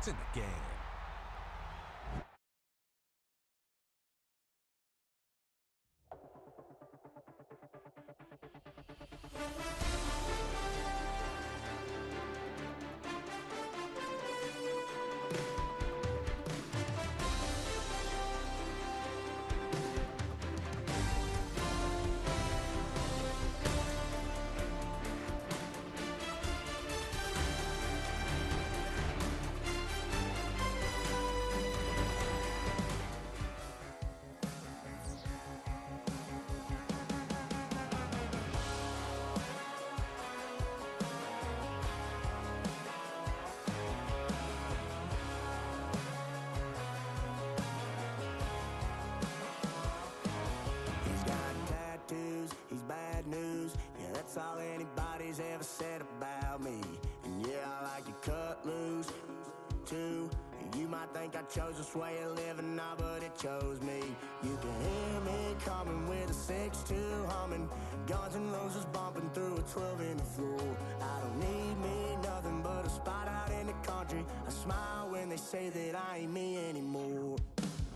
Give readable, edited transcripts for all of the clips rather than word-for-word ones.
It's in the game. That's all anybody's ever said about me. And yeah, I like you cut loose, too. You might think I chose this way of living now, but it chose me. You can hear me coming with a 6-2 humming, Guns N' Roses bumping through a 12 in the floor. I don't need me nothing but a spot out in the country. I smile when they say that I ain't me anymore.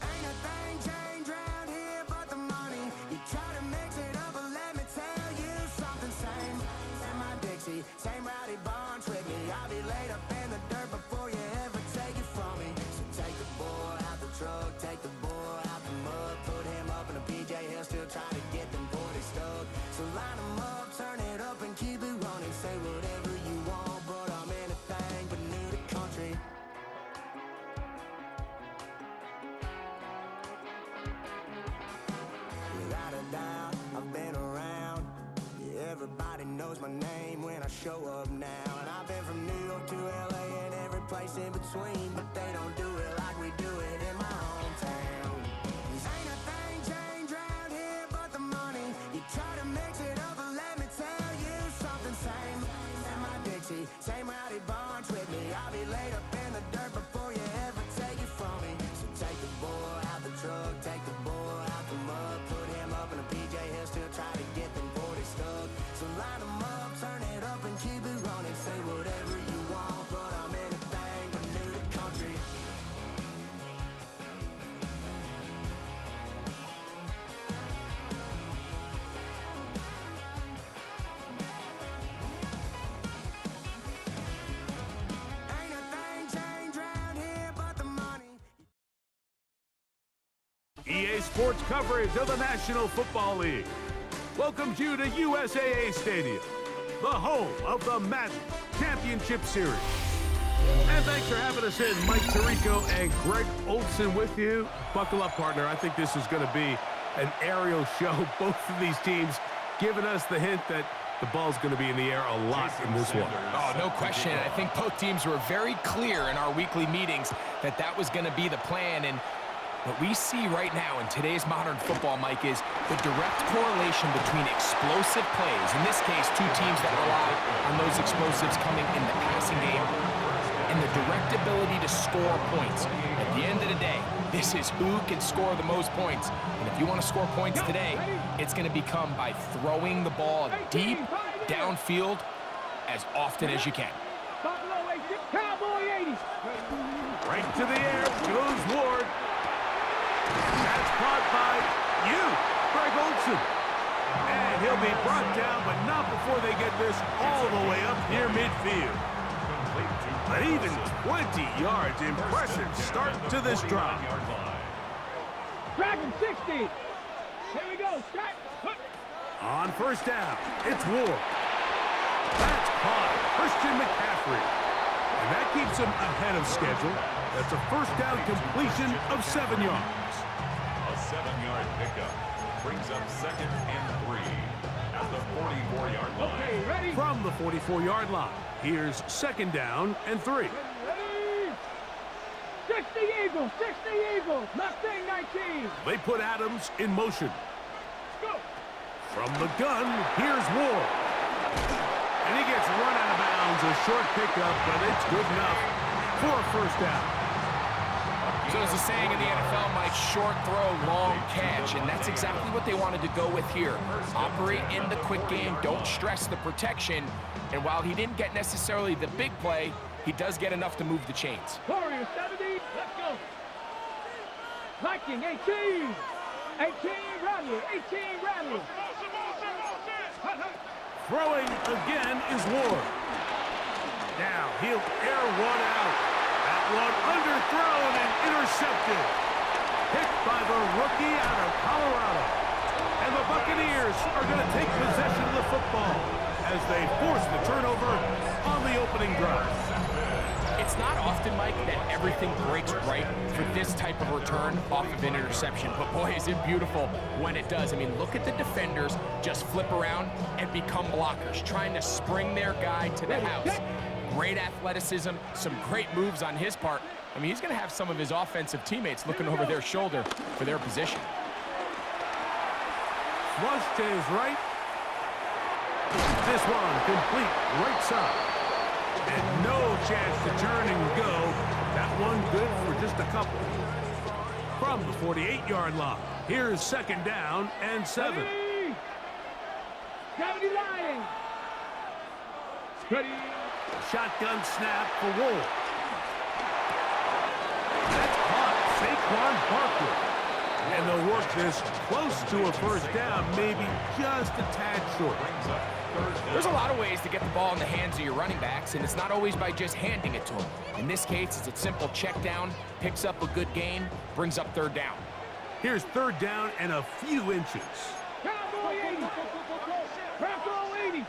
Ain't a thing changed around here but the money. You try to mix it up, but let me tell you something. Same in my Dixie, same rowdy bunch with me. I'll be laid up in the dirt before you ever take it from me. So take the boy out the truck, take the boy out the mud, put him up in a PJ, he'll still try to get them 40 stuck. So line him up, turn it up and keep it running. Say whatever you want, but I'm anything but new to country. Without a doubt, I've been around. Yeah, everybody knows my name when I show up now. And I've been from New York to LA and every place in between, but they don't do it like we do it in my hometown. Ain't a thing changed around here but the money. You try to mix it up, but let me tell you something. Same in my Dixie, same rowdy bunch with me. I'll be laid up in the dirt before you ever take it from me. So take the boy out the truck, take the boy out the mud, put him up in a PJ, he'll still try to get them 40 stuck. So line him up, turn it up and keep it running. Say whatever you want, but I'm anything but new to country. Ain't a thing changed around here but the money. EA Sports coverage of the National Football League welcomes you to USAA Stadium, the home of the Madden Championship Series. And thanks for having us in. Mike Tirico and Greg Olsen with you. Buckle up, partner. I think this is going to be an aerial show. Both of these teams giving us the hint that the ball's going to be in the air a lot in this one. Oh, no question. I think both teams were very clear in our weekly meetings that that was going to be the plan. And what we see right now in today's modern football, Mike, is the direct correlation between explosive plays, in this case, two teams that rely on those explosives coming in the passing game, and the direct ability to score points. At the end of the day, this is who can score the most points. And if you want to score points today, it's going to become by throwing the ball deep downfield as often as you can. Right to the air goes Ward. That's caught by Greg Olsen. And he'll be brought down, but not before they get this all the way up near midfield. But even 20 yards, impressive start to this drive. Dragon 60. Here we go. Strike. On first down, it's Ward. That's caught. Christian McCaffrey. And that keeps him ahead of schedule. That's a first down completion of 7 yards. A 7-yard pickup brings up 2nd and 3 at the 44-yard line. Okay, ready? From the 44-yard line, here's 2nd down and 3. Ready? 60 Eagles, 60 Eagles, Mustang 19. They put Adams in motion. Let's go. From the gun, here's Ward. And he gets run out of bounds, a short pickup, but it's good enough for a first down. So as the saying in the NFL, Mike, short throw, long catch, and that's exactly what they wanted to go with here. Operate in the quick game, don't stress the protection, and while he didn't get necessarily the big play, he does get enough to move the chains. Corey, clear, 70. Let's go. Viking, 18. 18, Radley. 18, Radley. Throwing again is Ward. Now he'll air one out. That one underthrown and intercepted. Picked by the rookie out of Colorado. And the Buccaneers are going to take possession of the football as they force the turnover on the opening drive. It's not often, Mike, that everything breaks right for this type of return off of an interception. But boy, is it beautiful when it does. I mean, look at the defenders just flip around and become blockers, trying to spring their guy to the house. Great athleticism, some great moves on his part. I mean, he's going to have some of his offensive teammates looking over their shoulder for their position. Flush to his right. This one complete right side. And no chance to turn and go. That one good for just a couple. From the 48-yard line, here's second down and 7. 70 Lions. Ready. Shotgun snap for Wolf. That's caught. Saquon Barkley. And they'll work this close to a first down, maybe just a tad short. There's a lot of ways to get the ball in the hands of your running backs, and it's not always by just handing it to them. In this case, it's a simple check down, picks up a good gain, brings up third down. Here's third down and a few inches. Cowboy 80. Bronco 80.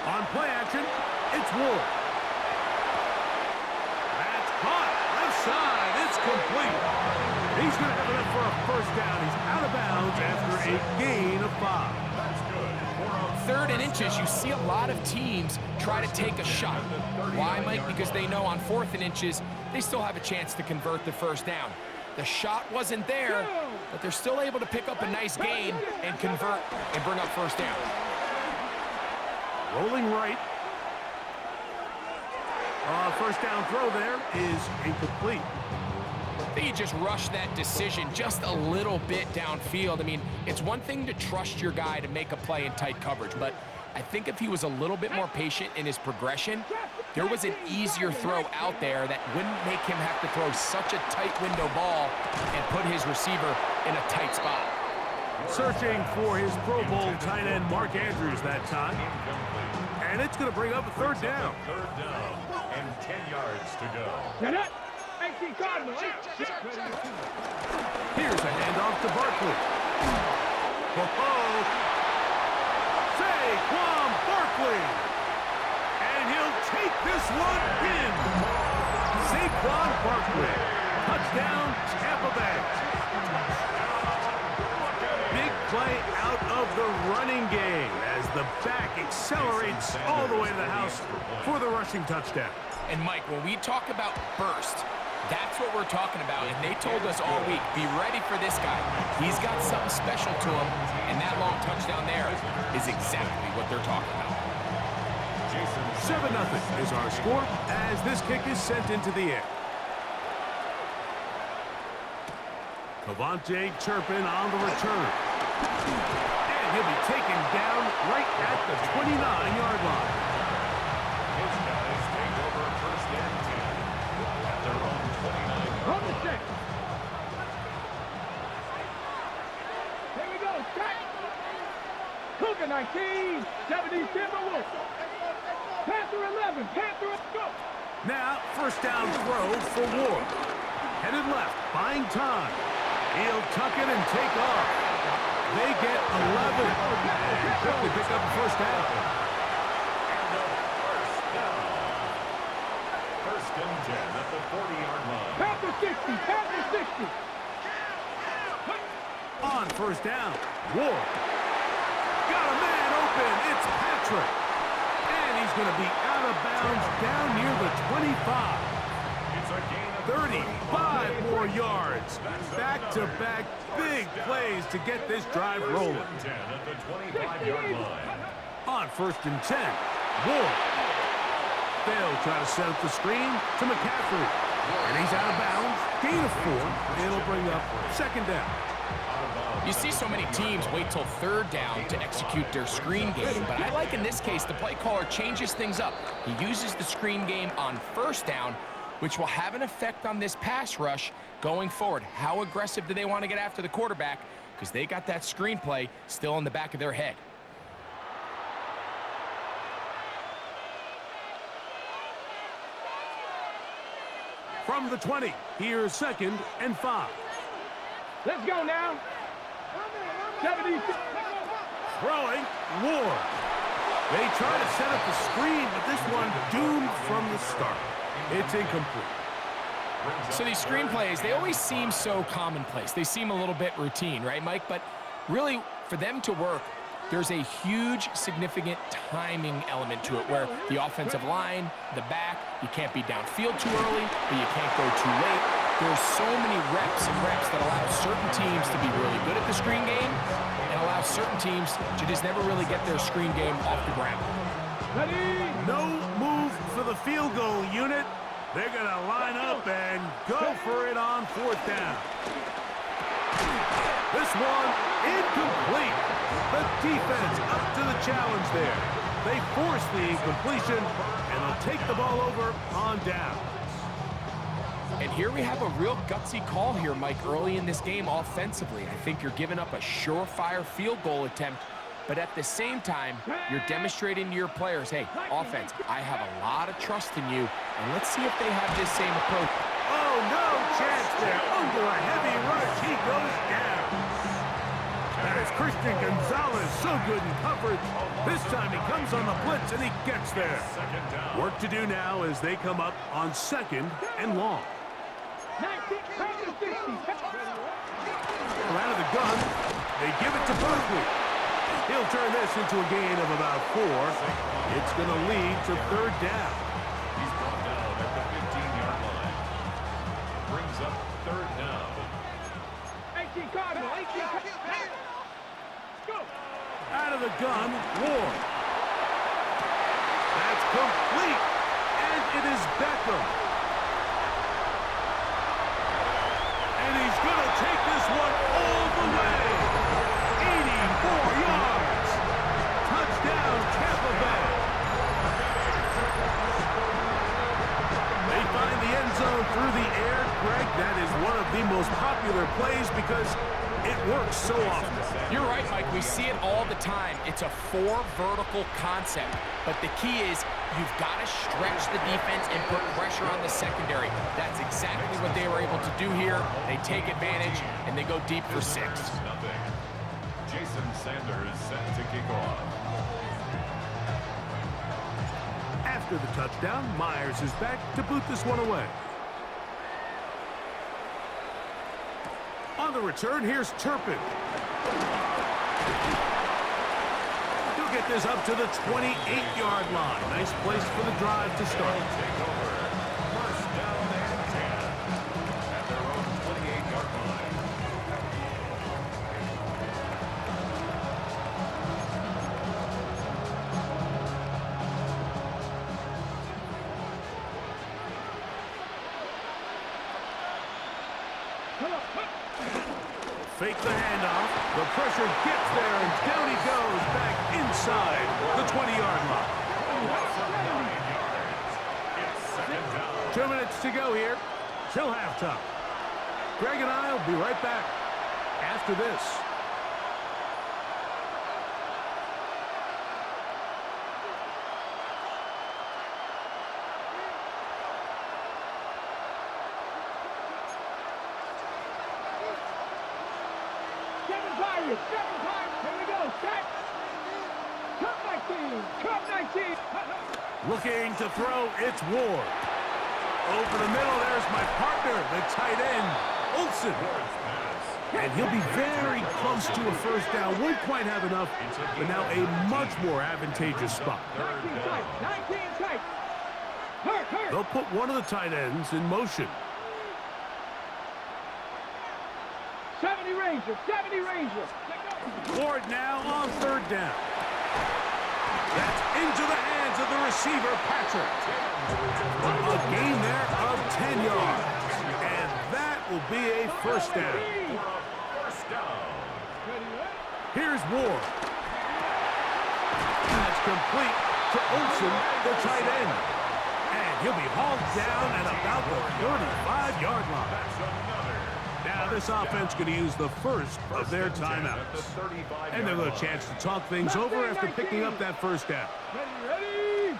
On play action, it's Ward. That's caught. Left side. It's complete. He's going to have enough for a first down. He's out of bounds after a gain of 5. Third and inches, you see a lot of teams try to take a shot. Why, Mike? Because they know on fourth and inches, they still have a chance to convert the first down. The shot wasn't there, but they're still able to pick up a nice gain and convert and bring up first down. Rolling right. First down throw there is incomplete. They just rushed that decision just a little bit downfield. I mean, it's one thing to trust your guy to make a play in tight coverage, but I think if he was a little bit more patient in his progression, there was an easier throw out there that wouldn't make him have to throw such a tight window ball and put his receiver in a tight spot. Searching for his Pro Bowl tight end Mark Andrews that time. And it's going to bring up a third down. Third down and 10 yards to go. Here's a handoff to Barkley. Saquon Barkley. And he'll take this one in. Saquon Barkley. Touchdown, Tampa Bay. Big play out of the running game as the back accelerates all the way to the house for the rushing touchdown. And Mike, when we talk about burst, that's what we're talking about. And they told us all week, be ready for this guy. He's got something special to him, and that long touchdown there is exactly what they're talking about. 7-0 is our score as this kick is sent into the air. Cavante Turpin on the return. And he'll be taken down right at the 29-yard line. His guys take over first and 10 at their own 29. On the stick. Here we go. Check. Cougar 19. 70 Timberwolves. Panther 11. Panther, go. Now, first down throw for Ward. Headed left, buying time. He'll tuck it and take off. They get 11. And quickly pick up a first down. First and 10 at the 40-yard line. Panther 60. Panther 60. On first down, Ward. Got a man open. It's Patrick. And he's going to be out of bounds down near the 25. It's a gain of 35 more yards. Back-to-back big plays to get this drive rolling. 10 at the 25-yard line. On first and 10, Ward. They'll try to set up the screen to McCaffrey. And he's out of bounds. Gain of 4. It'll bring up second down. You see so many teams wait till third down to execute their screen game, but I like in this case the play caller changes things up. He uses the screen game on first down which will have an effect on this pass rush going forward. How aggressive do they want to get after the quarterback? Because they got that screenplay still in the back of their head. From the 20, here's 2nd and 5. Let's go now. 70. Throwing, Ward. They try to set up the screen, but this one doomed from the start. It's incomplete. So these screenplays, they always seem so commonplace. They seem a little bit routine, right, Mike? But really, for them to work, there's a huge, significant timing element to it where the offensive line, the back, you can't be downfield too early, but you can't go too late. There's so many reps and reps that allow certain teams to be really good at the screen game and allow certain teams to just never really get their screen game off the ground. Ready? No move for the field goal unit. They're going to line up and go for it on 4th down. This one incomplete. The defense up to the challenge there. They force the incompletion, and they'll take the ball over on down. And here we have a real gutsy call here, Mike, early in this game offensively. I think you're giving up a surefire field goal attempt, but at the same time, you're demonstrating to your players, hey, offense, I have a lot of trust in you, and let's see if they have this same approach. Oh, no chance there. Under a heavy rush, he goes down. That is Christian Gonzalez, so good in coverage. This time he comes on the blitz, and he gets there. Work to do now as they come up on 2nd and long. 19, 60. Out of the gun, they give it to Berkeley. He'll turn this into a gain of about 4. It's going to lead to 3rd down. He's brought down at the 15-yard line. Brings up 3rd down. 18 Cardinal, 18 Cardinal. Go. Out of the gun, Ward. That's complete, and it is Beckham. And he's going to take this one all the way. 84 yards. Touchdown, Tampa Bay. They find the end zone through the air. Greg, that is one of the most popular plays because it works so often. You're right, Mike. We see it all the time. It's a 4 vertical concept. But the key is you've got to stretch the defense and put pressure on the secondary. That's exactly what they were able to do here. They take advantage, and they go deep for 6. Nothing. Jason Sanders set to kick off. After the touchdown, Myers is back to boot this one away. On the return, here's Turpin. He'll get this up to the 28-yard line. Nice place for the drive to start. Take over. 1st down and 10 at their own 28-yard line. Fake the handoff. The pressure gets there, and down he goes back inside the 20-yard line. It's 2nd down. 2 minutes to go here till halftime. Greg and I will be right back after this. Seven Pirates. Here we go. Set. Cup 19. Cup 19. Looking to throw, it's Ward. Over the middle, there's my partner, the tight end, Olsen. And he'll be very close to a 1st down. Won't quite have enough, but now a much more advantageous spot. 19 tight. 19 tight. Hurt. They'll put one of the tight ends in motion. 70 Rangers. 70 Rangers. Ward now on 3rd down. That's into the hands of the receiver, Patrick. A gain there of 10 yards. And that will be a 1st down. Here's Ward. That's complete to Olsen, the tight end. And he'll be hauled down at about the 35-yard line. That's another. Now this offense going to use the first of their timeouts. And they'll have a chance to talk things over after picking up that first down. Ready?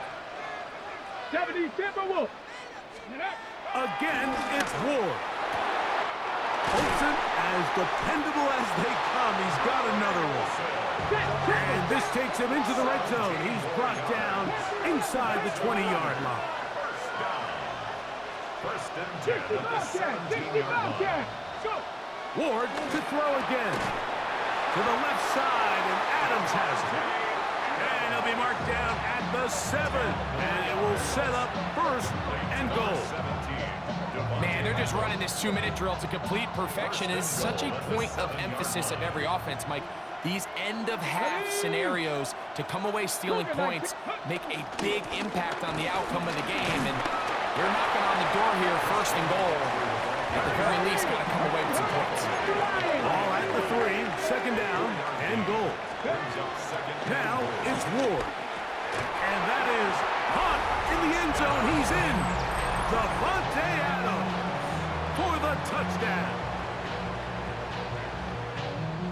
70 Timberwolves. Again, it's Ward. Olsen, as dependable as they come, he's got another one. And this takes him into the red zone. He's brought down inside the 20-yard line. First and 10 at the 17-yard line. Ward to throw again. To the left side, and Adams has it. And he'll be marked down at the 7. And it will set up first and goal. Man, they're just running this 2-minute drill to complete perfection. It is such a point of emphasis of every offense, Mike. These end-of-half scenarios to come away stealing points make a big impact on the outcome of the game. And they're knocking on the door here, first and goal. At the very least, got to come away with some points. Ball at the 3, second down, and goal. Now it's Ward. And that is caught in the end zone. He's in. Davante Adams for the touchdown.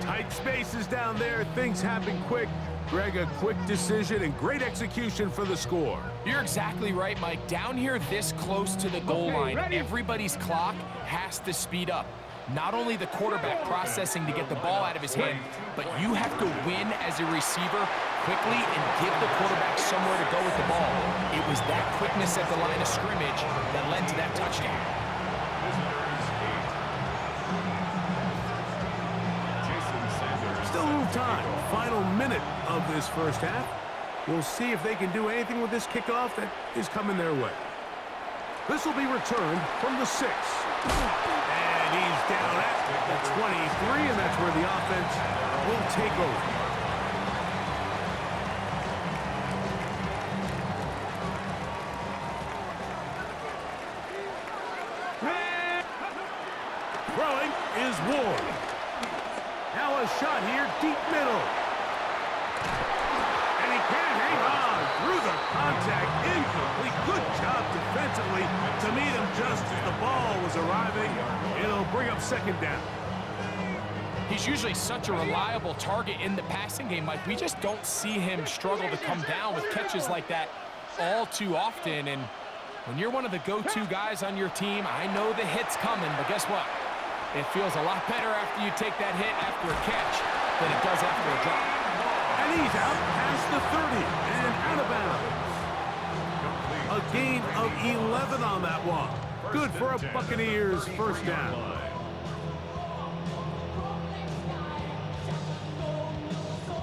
Tight spaces down there. Things happen quick. Greg, a quick decision and great execution for the score. You're exactly right, Mike. Down here this close to the goal line, everybody's clock has to speed up. Not only the quarterback processing to get the ball out of his hand, but you have to win as a receiver quickly and give the quarterback somewhere to go with the ball. It was that quickness at the line of scrimmage that led to that touchdown. Still a little time. Final minute of this first half. We'll see if they can do anything with this kickoff that is coming their way. This will be returned from the 6. And he's down at the 23, and that's where the offense will take over. Throwing is Ward. Now a shot here, deep middle. And he can't hang on through the contact. Incomplete. Good job defensively to meet him just as the ball was arriving. It'll bring up second down. He's usually such a reliable target in the passing game, Mike. We just don't see him struggle to come down with catches like that all too often. And when you're one of the go-to guys on your team, I know the hit's coming, but guess what? It feels a lot better after you take that hit after a catch than it does after a drop. And he's out past the 30 and out of bounds. A gain of 11 on that one. Good for a Buccaneers first down.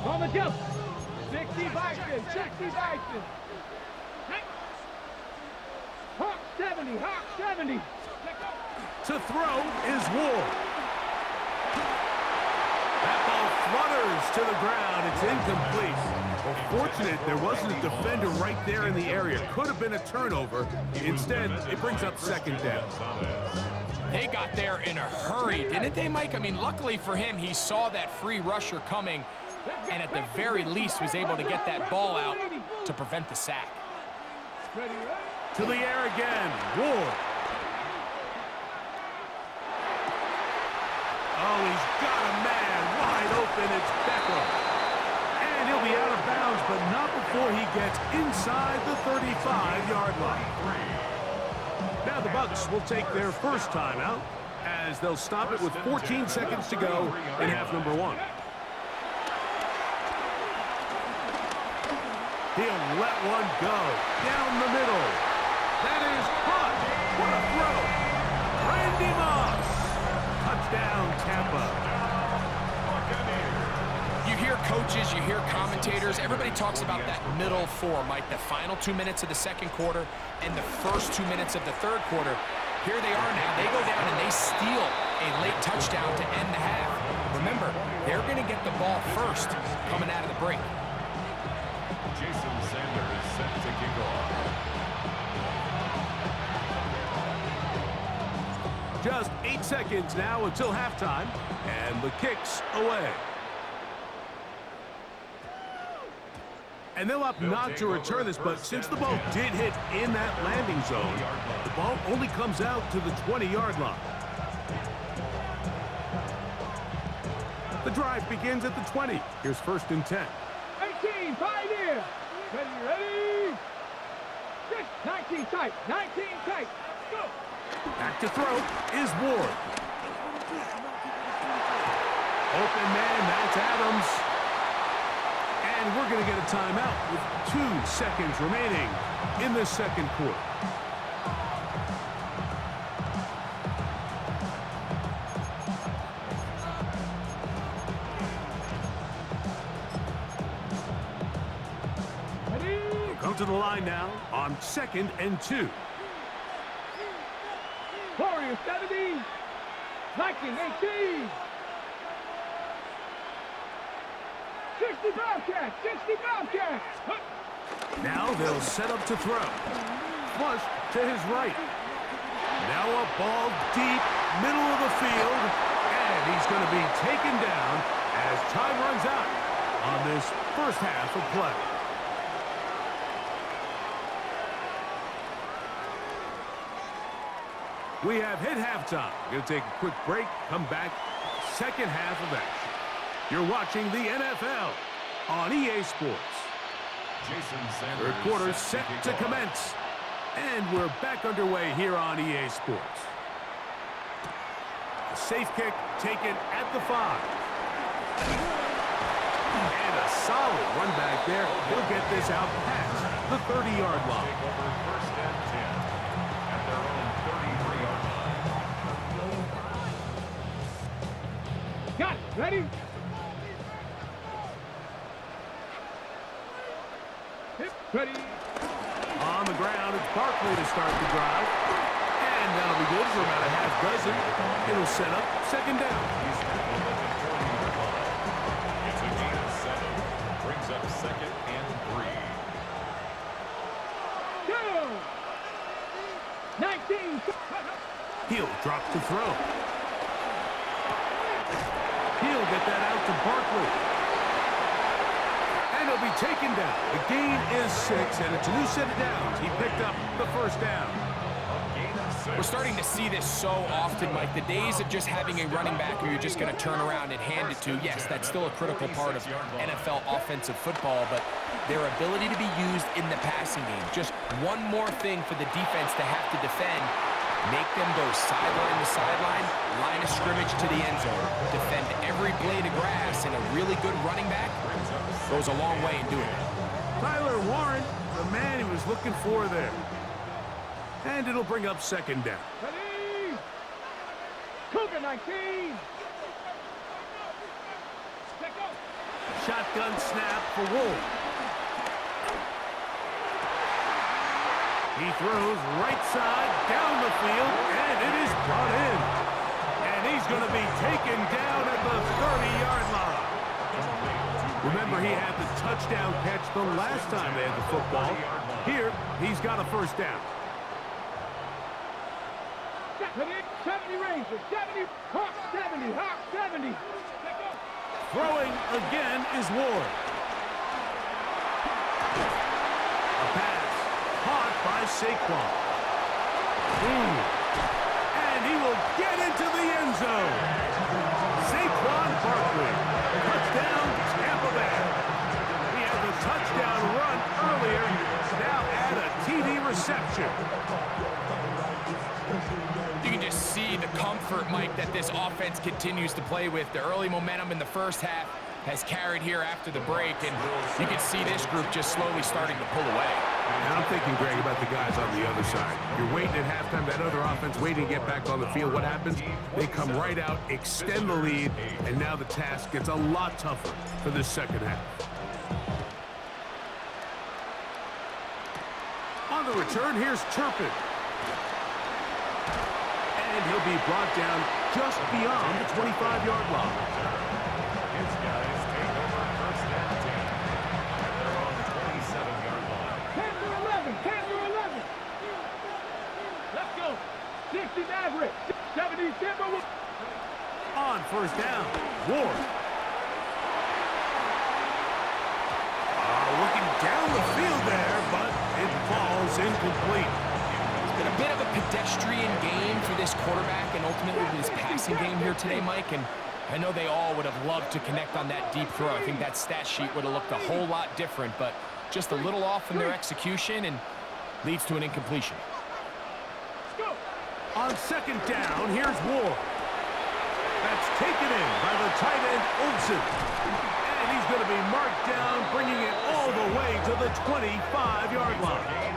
On the jump. 60 Vikings, 60 Vikings. Hawk 70, Hawk 70. To throw is Ward. That ball flutters to the ground. It's incomplete. Well, fortunate there wasn't a defender right there in the area. Could have been a turnover. Instead, it brings up second down. They got there in a hurry, didn't they, Mike? I mean, luckily for him, he saw that free rusher coming and at the very least was able to get that ball out to prevent the sack. To the air again. Ward. Oh, he's got a man wide open. It's Beckham. And he'll be out of bounds, but not before he gets inside the 35-yard line. Now the Bucs will take their first timeout as they'll stop it with 14 seconds to go in half number 1. He'll let one go down the middle. That is caught. What a throw. Randy Moss. Touchdown, Tampa. You hear coaches, you hear commentators, everybody talks about that middle 4, Mike, the final 2 minutes of the second quarter and the first 2 minutes of the third quarter. Here they are now. They go down and they steal a late touchdown to end the half. Remember, they're going to get the ball first coming out of the break. Jason Sanders is set to kick off. Just 8 seconds now until halftime, and the kick's away. And they'll opt not to return this, but since the ball did hit in that landing zone, the ball only comes out to the 20-yard line. The drive begins at the 20. Here's 1st and 10. 18, 5 here. Ready. 6, 19 tight, 19 tight. Go. Back to throw is Ward. Open man, that's Adams. And we're going to get a timeout with 2 seconds remaining in the second quarter. Ready. Come to the line now on 2nd and 2. Warriors 70, 19, 18. 60 Bobcats, 60 Bobcats. Now they'll set up to throw. Flush to his right. Now a ball deep, middle of the field. And he's going to be taken down as time runs out on this first half of play. We have hit halftime. Going to take a quick break, come back, second half of action. You're watching the NFL on EA Sports. Third quarter set to commence. And we're back underway here on EA Sports. A safe kick taken at the 5. And a solid run back there. He'll get this out past the 30-yard line. Take over 1st and 10 at their own 33-yard line. Got it. Ready? Hip. Ready. On the ground, it's Barkley to start the drive. And that'll be good for about a half dozen. It'll set up 2nd down. He's tackled at the 40-yard line. It's a gain of 7. Brings up 2nd and 3. Go. 19. He'll drop to throw. He'll get that out to Barkley. And he'll be taken down. The gain is 6, and it's a new set of downs. He picked up the 1st down. We're starting to see this so often, Mike. The days of just having a running back who you're just going to turn around and hand it to, yes, that's still a critical part of NFL offensive football, but their ability to be used in the passing game. Just one more thing for the defense to have to defend. Make them go sideline to sideline, line of scrimmage to the end zone. Defend every blade of grass, and a really good running back goes a long way in doing it. Tyler Warren, the man he was looking for there. And it'll bring up 2nd down. Ready. Cougar 19. Let go. Shotgun snap for Wolf. He throws right side down the field, and it is brought in. And he's going to be taken down at the 30-yard line. Remember, he had the touchdown catch the last time they had the football. Here, he's got a 1st down. 70 Rangers, 70, Hawk 70, Hawk 70. Let go. Throwing again is Ward. A pass caught by Saquon. And he will get into the end zone. Saquon Barkley. Touchdown, Tampa Bay. He had the touchdown run earlier. Now add a TD reception. You can just see the comfort, Mike, that this offense continues to play with. The early momentum in the first half has carried here after the break, and you can see this group just slowly starting to pull away. And I'm thinking, Greg, about the guys on the other side. You're waiting at halftime, that other offense waiting to get back on the field. What happens? They come right out, extend the lead, and now the task gets a lot tougher for this second half. On the return, here's Turpin. And he'll be brought down just beyond the 25-yard line. His guys take over 1st and 10 at their own 27-yard line. 10 to 11, 10 to 11. Let's go. 60 Maverick, 70 Timberwolves. On 1st down, Ward. Looking incomplete. It's been a bit of a pedestrian game for this quarterback and ultimately this passing game here today, Mike. And I know they all would have loved to connect on that deep throw. I think that stat sheet would have looked a whole lot different, but just a little off in their execution and leads to an incompletion. On second down, here's Ward. That's taken in by the tight end, Olsen. And he's going to be marked down, bringing it all the way to the 25-yard line.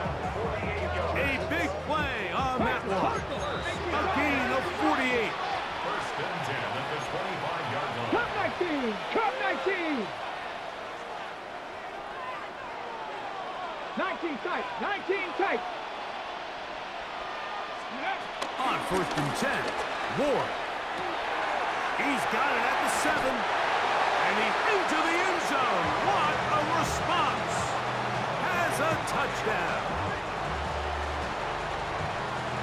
A big play on that one. A gain of 48. First and 10 at the 25-yard line. Cup 19! Cup 19! 19 tight! 19 tight! On first and 10, Ward. He's got it at the 7. And he's into the end zone. What a response. Has a touchdown.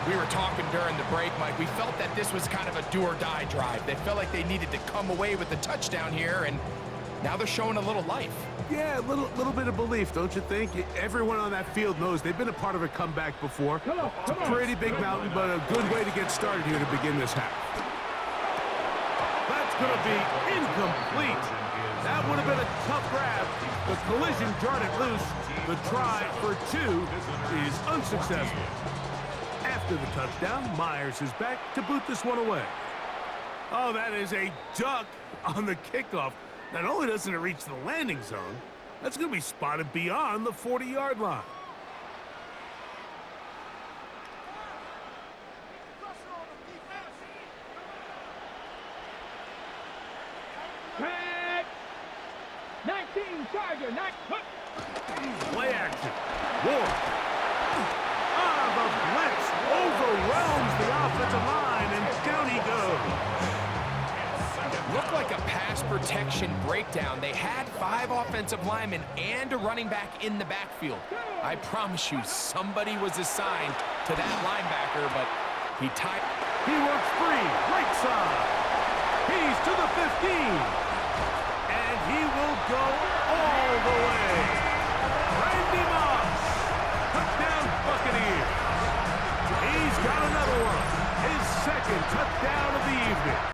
We were talking during the break, Mike. We felt that this was kind of a do-or-die drive. They felt like they needed to come away with the touchdown here, and now they're showing a little life. Yeah, a little bit of belief, don't you think? Everyone on that field knows they've been a part of a comeback before. It's a pretty big mountain, but a good way to get started here to begin this half. That's going to be incomplete. That would have been a tough grab. The collision jarred it loose. The try for 2 is unsuccessful. After the touchdown, Myers is back to boot this one away. Oh, that is a duck on the kickoff. Not only doesn't it reach the landing zone, that's going to be spotted beyond the 40-yard line. Cut! 19 Charger! Play action. Ward. The blitz overwhelms the offensive line, and down he goes. Looked like a pass protection breakdown. They had 5 offensive linemen and a running back in the backfield. I promise you, somebody was assigned to that linebacker, but he tied. He works free, right side. He's to the 15. And he will go all the way. Randy Moss. Touchdown Buccaneers. He's got another one. His second touchdown of the evening.